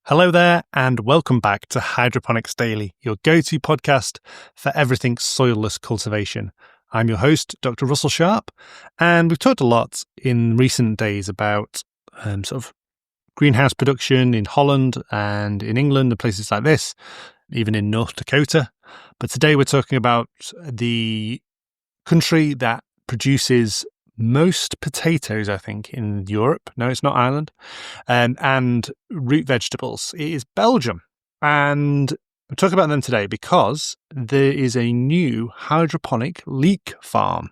Hello there, and welcome back to Hydroponics Daily, your go-to podcast for everything soilless cultivation. I'm your host, Dr. Russell Sharp, and we've talked a lot in recent days about sort of greenhouse production in Holland and in England and places like this, even in North Dakota. But today we're talking about the country that produces most potatoes, I think, in Europe. No, it's not Ireland. And root vegetables. It is Belgium. And we'll talk about them today because there is a new hydroponic leek farm.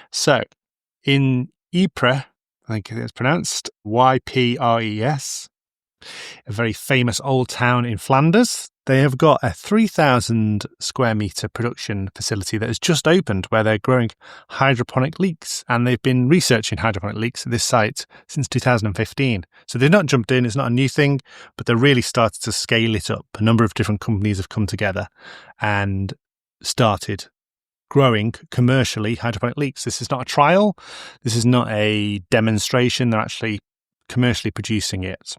So in Ypres, I think it's pronounced Ypres, a very famous old town in Flanders, they have got a 3,000 square metre production facility that has just opened where they're growing hydroponic leeks. And they've been researching hydroponic leeks at this site since 2015. So they've not jumped in, it's not a new thing, but they're really started to scale it up. A number of different companies have come together and started growing commercially hydroponic leeks. This is not a trial. This is not a demonstration. They're actually commercially producing it.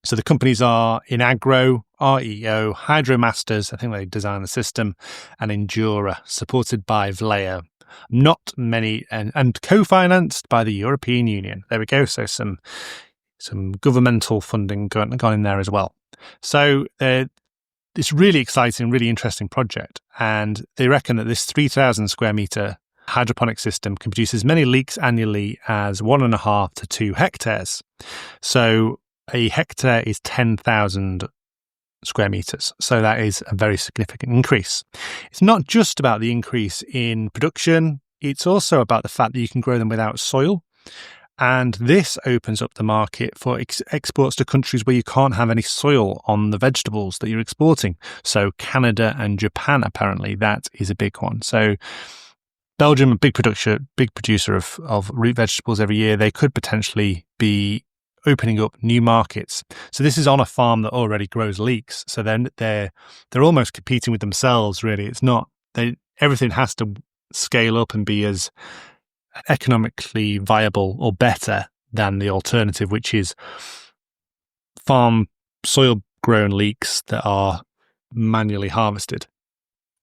So the companies are in Agro Reo, Hydromasters, I think they design the system, and Endura, supported by VLEA. Not many, and co-financed by the European Union. There we go. So some governmental funding gone in there as well. So it's really exciting, really interesting project. And they reckon that this 3,000 square metre hydroponic system can produce as many leeks annually as 1.5 to 2 hectares. So a hectare is 10,000 square metres. So that is a very significant increase. It's not just about the increase in production. It's also about the fact that you can grow them without soil. And this opens up the market for exports to countries where you can't have any soil on the vegetables that you're exporting. So Canada and Japan, apparently, that is a big one. So Belgium, a big producer of root vegetables every year, they could potentially be opening up new markets. So this is on a farm that already grows leeks. So then they're almost competing with themselves, really. It's not, everything has to scale up and be as economically viable or better than the alternative, which is farm soil grown leeks that are manually harvested.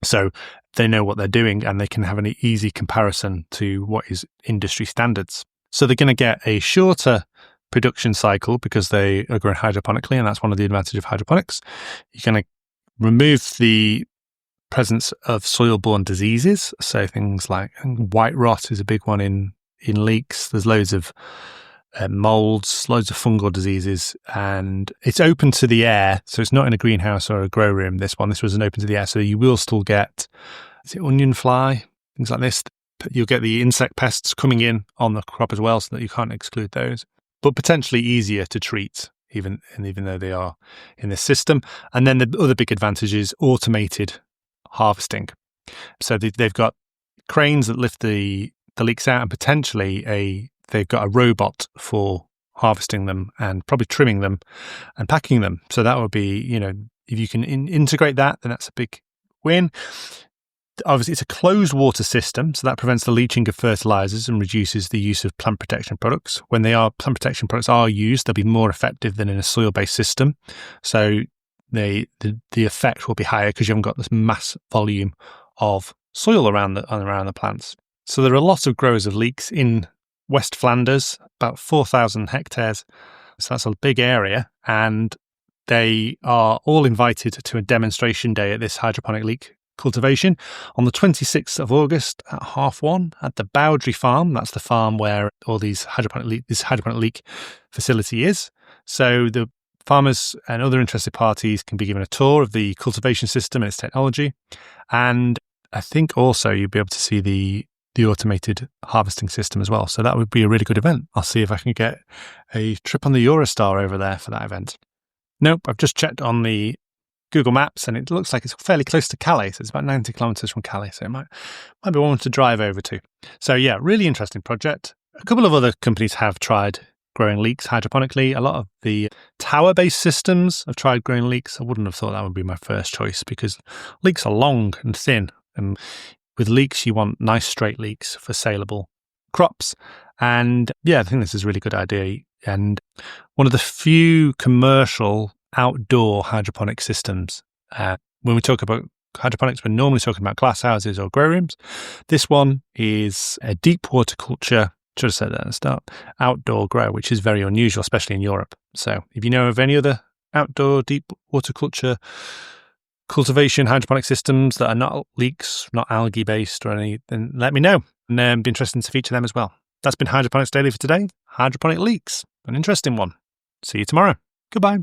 So they know what they're doing and they can have an easy comparison to what is industry standards. So they're going to get a shorter production cycle because they are grown hydroponically, and that's one of the advantages of hydroponics. You're going to remove the presence of soil-borne diseases, so things like white rot is a big one in leeks. There's loads of molds, loads of fungal diseases, and it's open to the air, so it's not in a greenhouse or a grow room. This was an open to the air, so you will still get onion fly, things like this. You'll get the insect pests coming in on the crop as well, so that you can't exclude those. But potentially easier to treat, even though they are in this system. And then the other big advantage is automated harvesting. So they've got cranes that lift the leeks out, and potentially they've got a robot for harvesting them and probably trimming them and packing them. So that would be, if you can integrate that, then that's a big win. Obviously, it's a closed water system, so that prevents the leaching of fertilizers and reduces the use of plant protection products. When plant protection products are used, they'll be more effective than in a soil-based system. So the effect will be higher because you haven't got this mass volume of soil around the plants. So there are lots of growers of leeks in West Flanders, about 4,000 hectares. So that's a big area, and they are all invited to a demonstration day at this hydroponic leek cultivation on the 26th of August at 1:30 at the Boundary Farm. That's the farm where all this hydroponic leek facility is. So the farmers and other interested parties can be given a tour of the cultivation system and its technology. And I think also you'll be able to see the automated harvesting system as well. So that would be a really good event. I'll see if I can get a trip on the Eurostar over there for that event. Nope, I've just checked on the Google Maps, and it looks like it's fairly close to Calais. So it's about 90 kilometres from Calais. So it might be one to drive over to. So yeah, really interesting project. A couple of other companies have tried growing leeks hydroponically. A lot of the tower-based systems have tried growing leeks. I wouldn't have thought that would be my first choice because leeks are long and thin. And with leeks, you want nice straight leeks for saleable crops. And yeah, I think this is a really good idea. And one of the few commercial outdoor hydroponic systems. When we talk about hydroponics, we're normally talking about glass houses or grow rooms. This one is a deep water culture, should have said that at the start, outdoor grow, which is very unusual, especially in Europe. So if you know of any other outdoor deep water culture cultivation hydroponic systems that are not leeks, not algae based or any, then let me know. And be interested to feature them as well. That's been Hydroponics Daily for today. Hydroponic leeks, an interesting one. See you tomorrow. Goodbye.